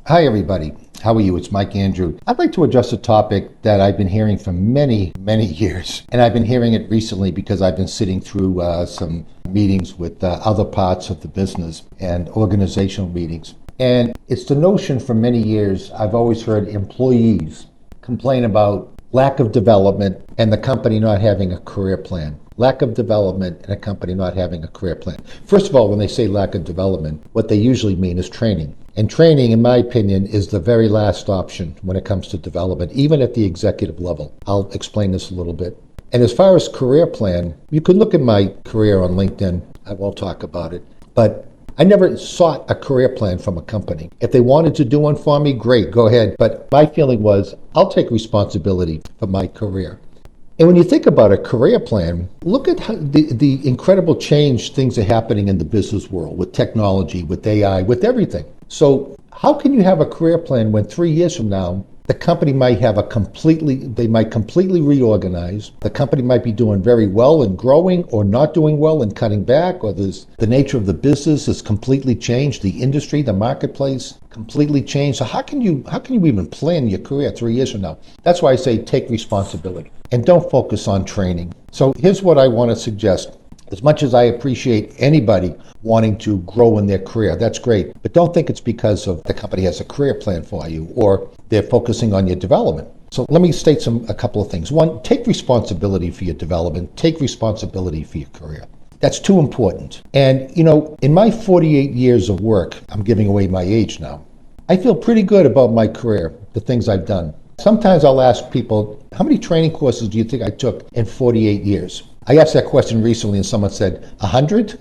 Hi, everybody. How are you? It's Mike Andrew. I'd like to address a topic that I've been hearing for many, many years. And I've been hearing it recently because I've been sitting through some meetings with other parts of the business and organizational meetings. And it's the notion for many years I've always heard employees complain about lack of development and the company not having a career plan. Lack of development and a company not having a career plan. First of all, when they say lack of development, what they usually mean is training. And training, in my opinion, is the very last option when it comes to development, even at the executive level. I'll explain this a little bit. And as far as career plan, you can look at my career on LinkedIn. I won't talk about it. But I never sought a career plan from a company. If they wanted to do one for me, great, go ahead. But my feeling was, I'll take responsibility for my career. And when you think about a career plan, look at how the incredible change things are happening in the business world with technology, with AI, with everything. So how can you have a career plan when 3 years from now, the company might have they might completely reorganize. The company might be doing very well and growing or not doing well and cutting back, or the nature of the business has completely changed, the industry, the marketplace completely changed. So how can you even plan your career 3 years from now? That's why I say take responsibility and don't focus on training. So here's what I want to suggest. As much as I appreciate anybody wanting to grow in their career, that's great. But don't think it's because of the company has a career plan for you or they're focusing on your development. So let me state a couple of things. One, take responsibility for your development. Take responsibility for your career. That's too important. And, in my 48 years of work, I'm giving away my age now, I feel pretty good about my career, the things I've done. Sometimes I'll ask people, how many training courses do you think I took in 48 years? I asked that question recently and someone said, 100?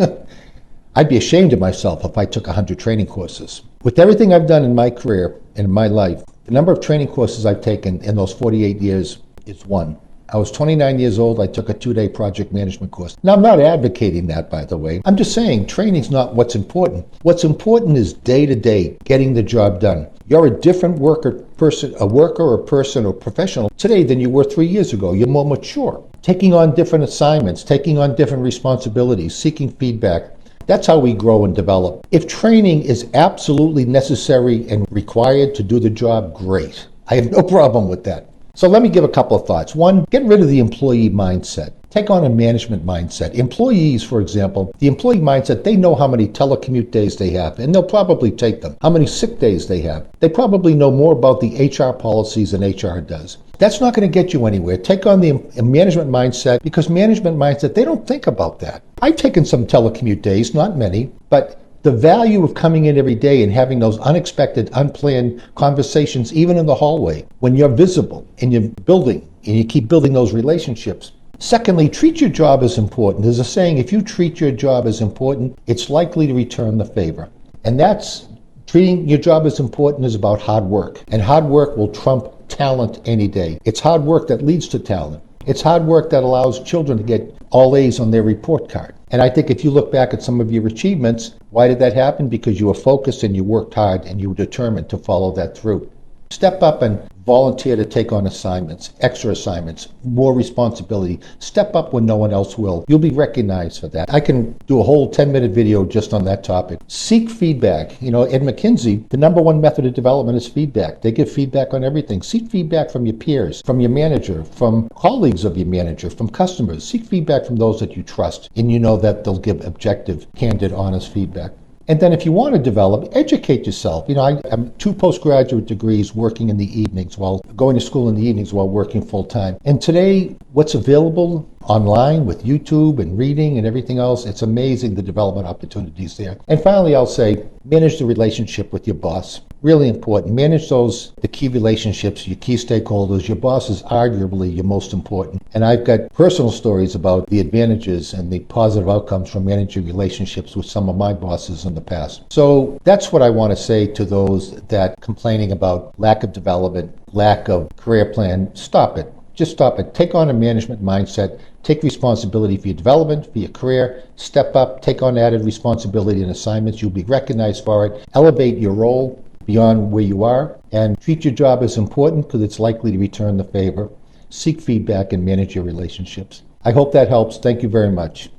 I'd be ashamed of myself if I took 100 training courses. With everything I've done in my career and in my life, the number of training courses I've taken in those 48 years is one. I was 29 years old. I took a 2-day project management course. Now, I'm not advocating that, by the way. I'm just saying training's not what's important. What's important is day to day, getting the job done. You're a different a worker or person or professional today than you were 3 years ago. You're more mature. Taking on different assignments, taking on different responsibilities, seeking feedback. That's how we grow and develop. If training is absolutely necessary and required to do the job, great. I have no problem with that. So let me give a couple of thoughts. One, get rid of the employee mindset. Take on a management mindset. Employees, for example, the employee mindset, they know how many telecommute days they have, and they'll probably take them. How many sick days they have. They probably know more about the HR policies than HR does. That's not going to get you anywhere. Take on the management mindset, because management mindset, they don't think about that. I've taken some telecommute days, not many, but the value of coming in every day and having those unexpected, unplanned conversations, even in the hallway, when you're visible and you're building and you keep building those relationships. Secondly, treat your job as important. There's a saying, if you treat your job as important, it's likely to return the favor. And that's treating your job as important is about hard work. And hard work will trump talent any day. It's hard work that leads to talent. It's hard work that allows children to get all A's on their report card. And I think if you look back at some of your achievements, why did that happen? Because you were focused and you worked hard and you were determined to follow that through. Step up and volunteer to take on assignments, extra assignments, more responsibility. Step up when no one else will. You'll be recognized for that. I can do a whole 10-minute video just on that topic. Seek feedback. At McKinsey, the number one method of development is feedback. They give feedback on everything. Seek feedback from your peers, from your manager, from colleagues of your manager, from customers. Seek feedback from those that you trust, and you know that they'll give objective, candid, honest feedback. And then if you want to develop, educate yourself. I have 2 postgraduate degrees working in the evenings going to school in the evenings while working full time. And today, what's available online with YouTube and reading and everything else, it's amazing the development opportunities there. And finally, I'll say, manage the relationship with your boss. Really important. Manage the key relationships, your key stakeholders. Your boss is arguably your most important. And I've got personal stories about the advantages and the positive outcomes from managing relationships with some of my bosses in the past. So that's what I want to say to those that complaining about lack of development, lack of career plan. Stop it. Just stop it. Take on a management mindset. Take responsibility for your development, for your career. Step up. Take on added responsibility and assignments. You'll be recognized for it. Elevate your role beyond where you are, and treat your job as important because it's likely to return the favor. Seek feedback and manage your relationships. I hope that helps. Thank you very much.